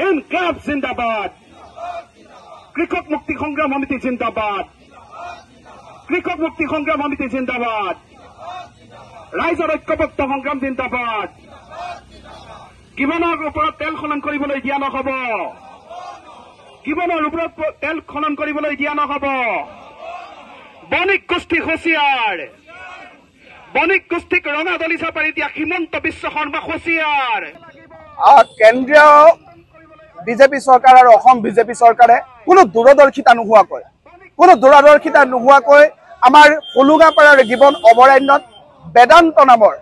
ইনকলাব জিন্দাবাদ কৃষক মুক্তি সংগ্ৰাম সমিতি জিন্দাবাদ কৃষক মুক্তি সংগ্ৰাম সমিতি জিন্দাবাদ ৰাইজৰ ঐক্যবদ্ধ সংগ্ৰাম জিন্দাবাদ কিমানৰ ওপৰত তেল খনন কৰিবলৈ দিয়া নহব কিমানৰ ওপৰত তেল খনন কৰিবলৈ দিয়া নহব বণিক গোষ্ঠী হুঁচিয়াৰ বণিক গোষ্ঠীক ৰঙা দলিচা পাৰি দিয়া হিমন্ত বিশ্ব শৰ্মা হুঁচিয়াৰ কেন্দ্ৰীয় বিজেপি চৰকাৰ আৰু অসম বিজেপি চৰকাৰে কোনো দূৰদৰ্শিতা নোহোৱাকৈ আমাৰ হলুগাপাৰাৰ গিবন অভয়াৰণ্যত বেদান্ত নামৰ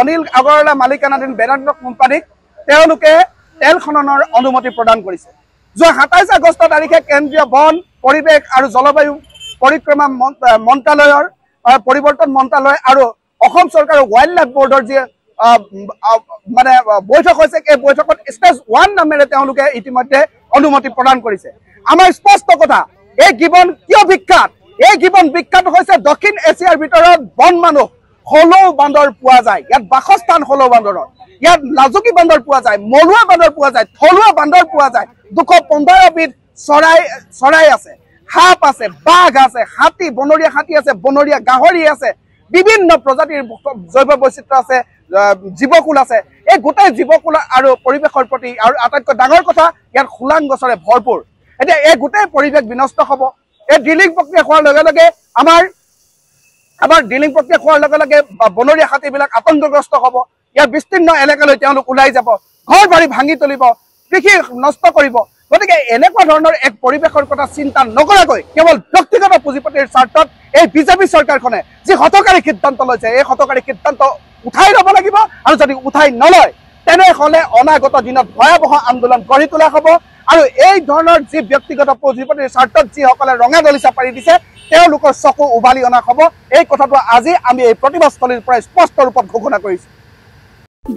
অনিল আগৰৱালা মালিকানাধীন বেদান্ত কোম্পানীক তেওঁলোকে তেল খননৰ অনুমতি প্ৰদান কৰিছে। যোৱা 27 আগষ্ট তাৰিখে কেন্দ্ৰীয় বন পৰিৱেশ আৰু জলবায়ু পৰিক্ৰমা মন্ত্ৰালয়ৰ পৰিৱৰ্তন মন্ত্ৰালয় আৰু অসম চৰকাৰৰ ৱাইল্ড লাইফ বৰ্ডৰ যি মানে বৈঠক হৈছে এই বৈঠকত ষ্টেজ 1 নামেৰে তেওঁলোকে ইতিমধ্যে অনুমতি প্ৰদান কৰিছে। আমাৰ স্পষ্ট কথা এই গিবন কিয় বিখ্যাত এই গিবন বিখ্যাত হৈছে দক্ষিণ এছিয়াৰ ভিতৰত বন মানুহ হলৌ বান্দৰ পোৱা যায় ইয়াত বাসস্থান হলৌ বান্দৰৰ ইয়াত লাজুকী বান্দৰ পোৱা যায় মলুৱা বান্দৰ পোৱা যায় থলুৱা বান্দৰ পোৱা যায় 215 বিধ চৰাই আছে সাপ আছে বাঘ আছে হাতী বনৰীয়া হাতী আছে বনৰীয়া গাহৰি আছে বিভিন্ন প্ৰজাতিৰ জৈৱ বৈচিত্ৰ্য আছে জীৱকুল আছে এই গোটেই জীৱকুল আৰু পৰিৱেশৰ প্ৰতি আৰু আটাইতকৈ ডাঙৰ কথা ইয়াৰ খুলাং গছৰে ভৰপূৰ এতিয়া এই গোটেই পৰিৱেশ বিনষ্ট হ'ব এই ডিলিং প্ৰক্ৰিয়া হোৱাৰ লগে লগে আমাৰ ডিলিং প্ৰক্ৰিয়া হোৱাৰ লগে লগে বনৰীয়া হাতীবিলাক আতংকগ্ৰস্ত হ'ব ইয়াৰ বিস্তীৰ্ণ এলেকালৈ তেওঁলোক ওলাই যাব ঘৰ বাৰী ভাঙি তুলিব কৃষি নষ্ট কৰিব গতিকে এনেকুৱা ধৰণৰ এক পৰিৱেশৰ কথা চিন্তা নকৰাকৈ কেৱল ব্যক্তিগত পুঁজিপতিৰ স্বাৰ্থত এই বিজেপি চৰকাৰখনে যি হতকাৰী সিদ্ধান্ত লৈছে এই হতকাৰী সিদ্ধান্ত উঠাই ল'ব লাগিব আৰু যদি উঠাই নলয় তেনেহ'লে অনাগত দিনত ভয়াৱহ আন্দোলন গঢ়ি তোলা হ'ব আৰু এই ধৰণৰ যি ব্যক্তিগত পুঁজিপতিৰ স্বাৰ্থত যিসকলে ৰঙা দলিচা পাৰি দিছে তেওঁলোকৰ চকু উভালি অনা হ'ব এই কথাটো আজি আমি এই প্ৰতিবাদস্থলীৰ পৰা স্পষ্ট ৰূপত ঘোষণা কৰিছোঁ।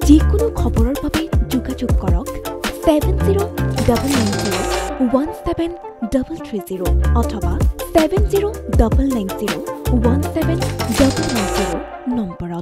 যিকোনো খবৰৰ বাবে যোগাযোগ কৰক 7099017330 অথবা 7099017390 নম্বৰত।